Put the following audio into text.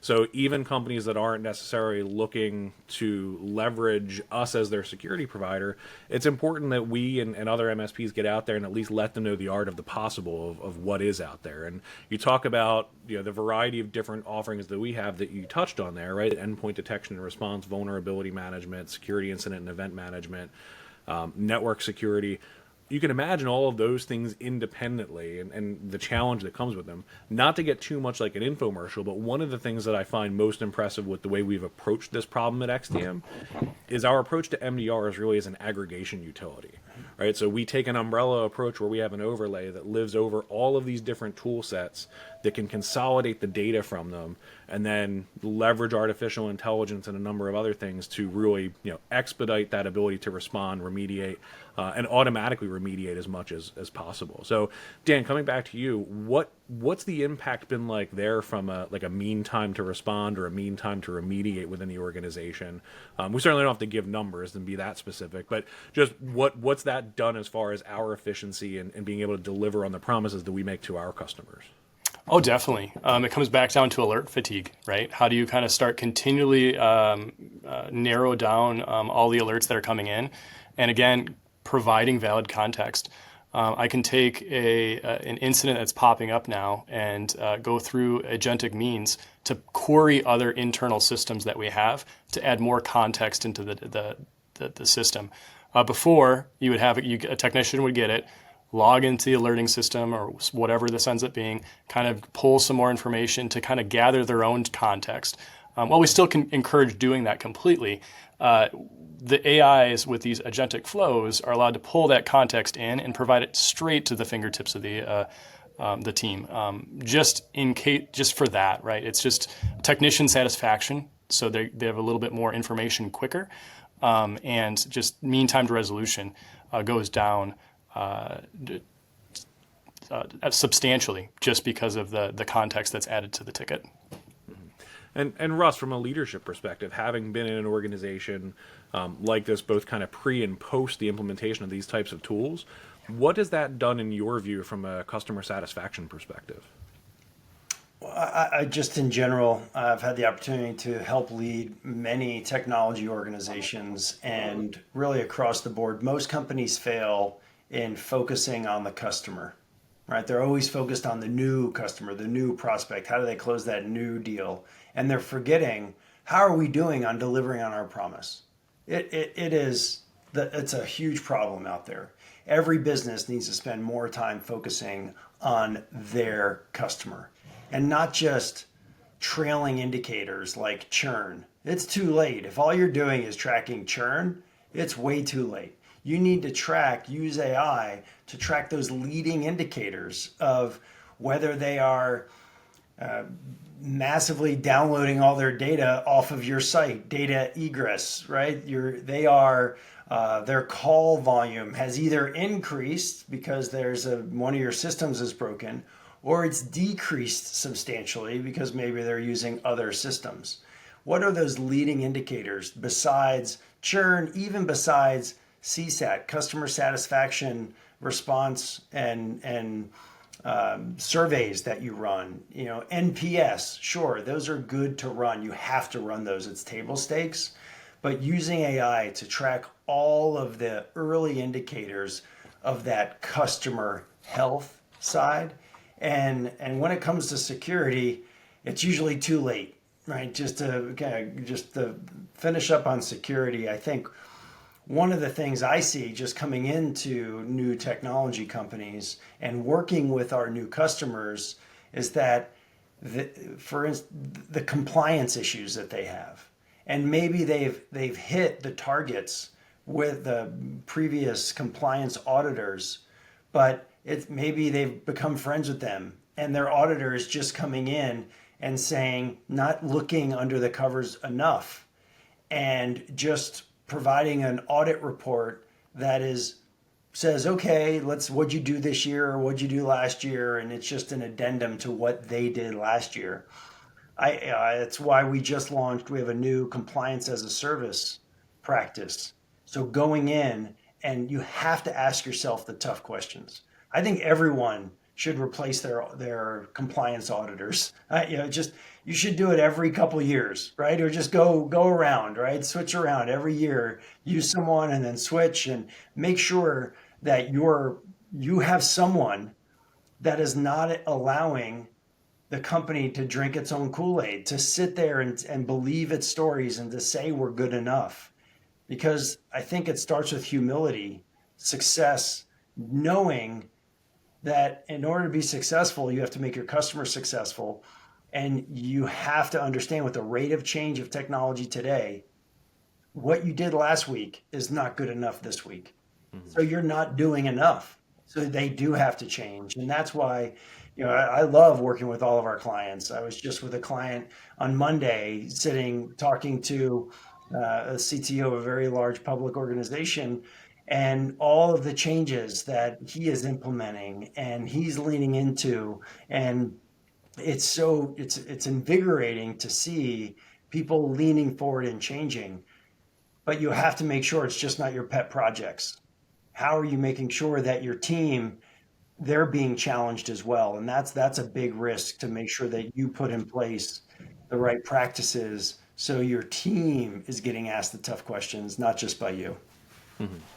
So even companies that aren't necessarily looking to leverage us as their security provider, it's important that we and other MSPs get out there and at least let them know the art of the possible of what is out there. And you talk about the variety of different offerings that we have that you touched on there, right? Endpoint detection and response, vulnerability management, security incident and event management, network security. You can imagine all of those things independently and the challenge that comes with them. Not to get too much like an infomercial, but one of the things that I find most impressive with the way we've approached this problem at XTIUM is our approach to MDR is really as an aggregation utility, right? So we take an umbrella approach where we have an overlay that lives over all of these different tool sets that can consolidate the data from them and then leverage artificial intelligence and a number of other things to really expedite that ability to respond, remediate, and automatically remediate as much as possible. So Dan, coming back to you, what's the impact been like there from a mean time to respond or a mean time to remediate within the organization? We certainly don't have to give numbers and be that specific, but just what's that done as far as our efficiency and being able to deliver on the promises that we make to our customers? Oh, definitely. It comes back down to alert fatigue, right? How do you kind of start continually narrow down all the alerts that are coming in? And again, providing valid context. I can take an incident that's popping up now and go through agentic means to query other internal systems that we have to add more context into the system. Before, you would have a technician would get it, log into the alerting system or whatever this ends up being, kind of pull some more information to kind of gather their own context. While we still can encourage doing that completely, the AIs with these agentic flows are allowed to pull that context in and provide it straight to the fingertips of the team. Just for that, right? It's just technician satisfaction, so they have a little bit more information quicker, and just mean time to resolution goes down substantially just because of the context that's added to the ticket. And Russ, from a leadership perspective, having been in an organization like this, both kind of pre and post the implementation of these types of tools, what has that done in your view from a customer satisfaction perspective? Well, I just in general, I've had the opportunity to help lead many technology organizations, and really across the board, most companies fail in focusing on the customer, right? They're always focused on the new customer, the new prospect. How do they close that new deal? And they're forgetting, how are we doing on delivering on our promise? It's a huge problem out there. Every business needs to spend more time focusing on their customer and not just trailing indicators like churn. It's too late. If all you're doing is tracking churn, it's way too late. You need to use AI to track those leading indicators of whether they are massively downloading all their data off of your site, data egress, right? Their call volume has either increased because one of your systems is broken, or it's decreased substantially because maybe they're using other systems. What are those leading indicators besides churn, even besides CSAT, customer satisfaction response, and surveys that you run? NPS, sure, those are good to run. You have to run those. It's table stakes. But using AI to track all of the early indicators of that customer health side. And when it comes to security, it's usually too late, right? Just to finish up on security, I think one of the things I see just coming into new technology companies and working with our new customers is that for instance, the compliance issues that they have, and maybe they've hit the targets with the previous compliance auditors, but maybe they've become friends with them, and their auditor is just coming in and saying, not looking under the covers enough, and just providing an audit report that says, okay, what'd you do this year or what'd you do last year? And it's just an addendum to what they did last year. It's why we have a new compliance as a service practice. So going in, and you have to ask yourself the tough questions. I think everyone should replace their compliance auditors. Just you should do it every couple years, right? Or just go around, right? Switch around every year. Use someone and then switch, and make sure that you have someone that is not allowing the company to drink its own Kool-Aid, to sit there and believe its stories and to say we're good enough. Because I think it starts with humility, success, knowing that in order to be successful, you have to make your customers successful. And you have to understand, with the rate of change of technology today, what you did last week is not good enough this week. So you're not doing enough. So they do have to change. And that's why, I love working with all of our clients. I was just with a client on Monday, talking to a CTO of a very large public organization, and all of the changes that he is implementing and he's leaning into. And it's invigorating to see people leaning forward and changing. But you have to make sure it's just not your pet projects. How are you making sure that your team, they're being challenged as well? And that's a big risk, to make sure that you put in place the right practices so your team is getting asked the tough questions, not just by you.